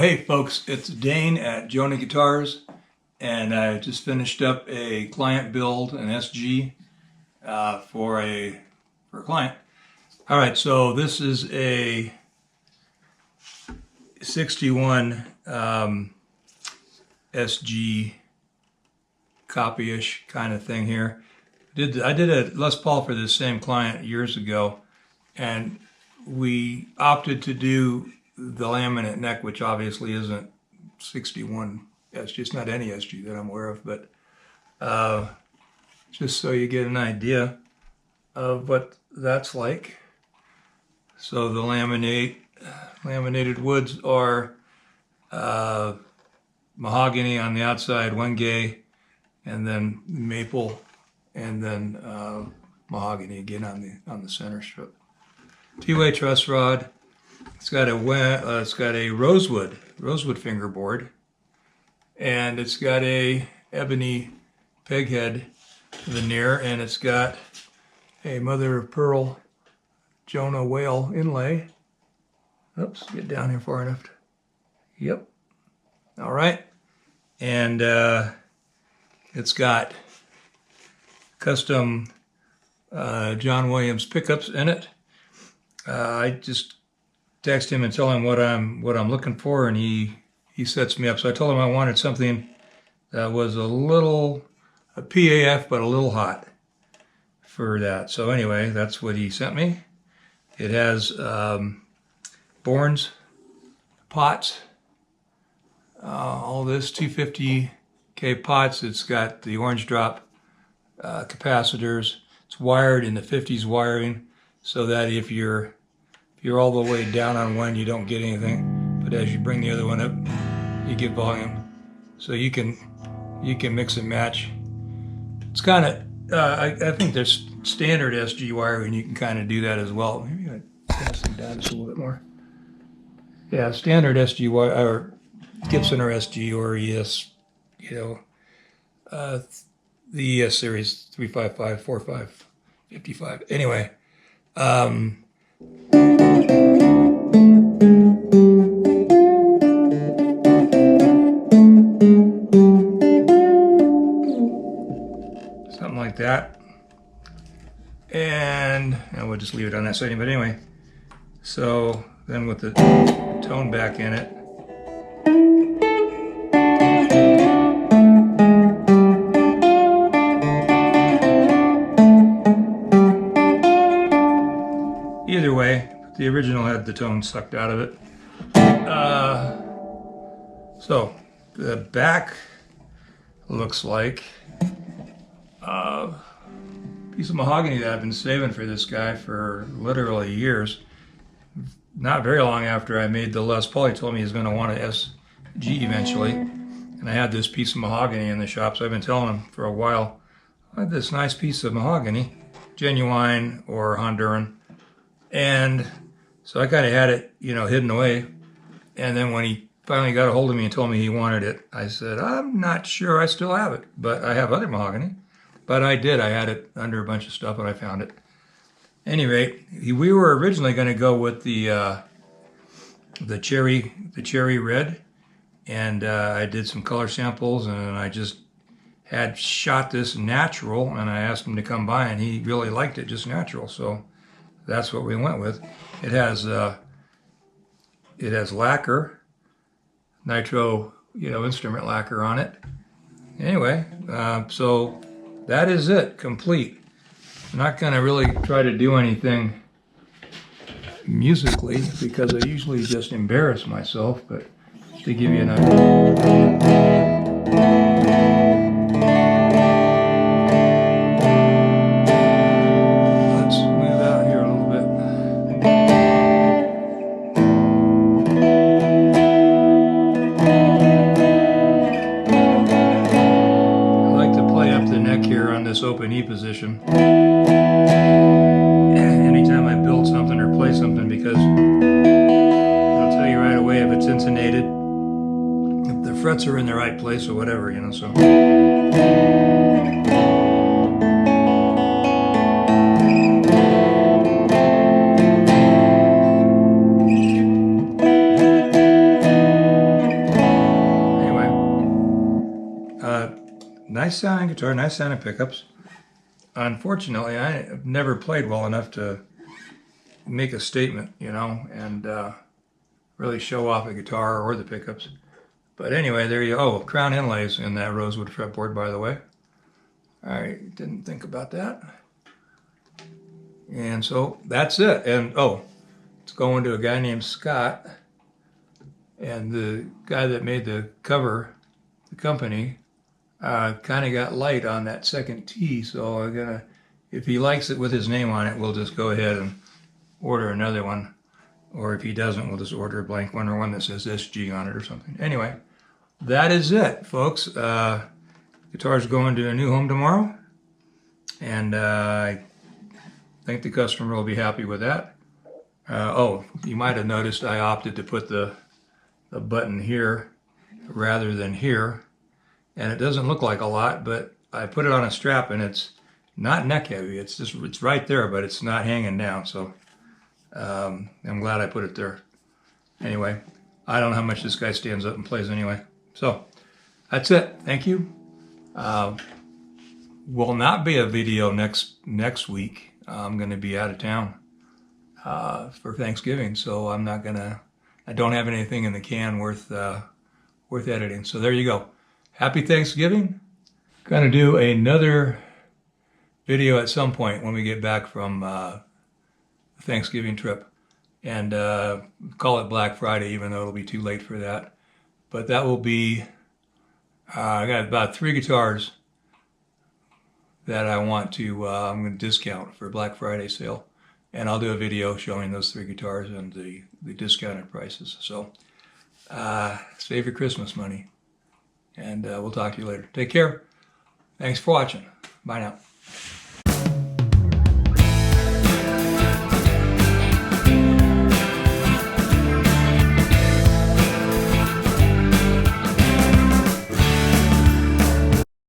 Hey folks, it's Dane at Jonah Guitars, and I just finished up a client build, an SG, for a client. All right, so this is a 61 SG copy-ish kind of thing here. I did a Les Paul for this same client years ago, and we opted to do the laminate neck, which obviously isn't 61 SG. It's not any SG that I'm aware of, but just so you get an idea of what that's like. So the laminated woods are mahogany on the outside, Wenge, and then maple, and then mahogany again on the center strip. Two-way truss rod. It's got a rosewood fingerboard, and it's got a ebony peghead veneer, and it's got a mother of pearl Jonah whale inlay. Oops, get down here far enough. Yep. All right, and it's got custom John Williams pickups in it. I just text him and tell him what I'm looking for, and he sets me up. So I told him I wanted something that was a PAF, but a little hot for that. So anyway, that's what he sent me. It has Bourne's pots, all this 250K pots. It's got the orange drop capacitors. It's wired in the 50s wiring, so that if you're all the way down on one, you don't get anything, but as you bring the other one up, you get volume. So you can mix and match. It's kind of I think there's standard SG wiring. You can kind of do that as well. Maybe I turn this thing down just a little bit more. Yeah, standard SG wire, or Gibson or SG or ES, the ES series 355, 45, 55. Anyway. Something like that, and we'll just leave it on that setting. But anyway, so then with the tone back in it, either way, the original had the tone sucked out of it. So the back looks like a piece of mahogany that I've been saving for this guy for literally years. Not very long after I made the Les Paul, he told me he's going to want an SG eventually. And I had this piece of mahogany in the shop, so I've been telling him for a while, I had this nice piece of mahogany, genuine or Honduran. And so I kind of had it, hidden away. And then when he finally got a hold of me and told me he wanted it, I said, I'm not sure I still have it, but I have other mahogany. But I did. I had it under a bunch of stuff, and I found it. Any rate, we were originally going to go with the cherry red, and I did some color samples, and I just had shot this natural, and I asked him to come by, and he really liked it just natural. So that's what we went with. It has lacquer, nitro, instrument lacquer on it. Anyway, so that is it, complete. I'm not going to really try to do anything musically because I usually just embarrass myself, but to give you an idea. Open E position anytime I build something or play something, because I'll tell you right away if it's intonated, if the frets are in the right place or whatever, so. nice sounding guitar, nice sounding pickups. Unfortunately, I've never played well enough to make a statement, you know, and really show off the guitar or the pickups. But anyway, there you go. Oh, crown inlays in that rosewood fretboard, by the way. All right, didn't think about that. And so that's it. And oh, it's going to a guy named Scott. And the guy that made the cover, the company, kind of got light on that second T. So I'm gonna, if he likes it with his name on it, we'll just go ahead and order another one. Or if he doesn't, we'll just order a blank one or one that says SG on it or something. Anyway, that is it, folks. Guitar's going to a new home tomorrow. And I think the customer will be happy with that. Oh, you might have noticed I opted to put the button here rather than here. And it doesn't look like a lot, but I put it on a strap and it's not neck heavy. It's just, it's right there, but it's not hanging down. So I'm glad I put it there. Anyway, I don't know how much this guy stands up and plays anyway. So that's it. Thank you. Will not be a video next week. I'm going to be out of town for Thanksgiving, so I'm not gonna. I don't have anything in the can worth editing. So there you go. Happy Thanksgiving. Gonna do another video at some point when we get back from the Thanksgiving trip, and call it Black Friday, even though it'll be too late for that. But that will be. I got about 3 guitars that I want to. I'm going to discount for Black Friday sale. And I'll do a video showing those 3 guitars and the discounted prices. So save your Christmas money. And we'll talk to you later. Take care. Thanks for watching. Bye now.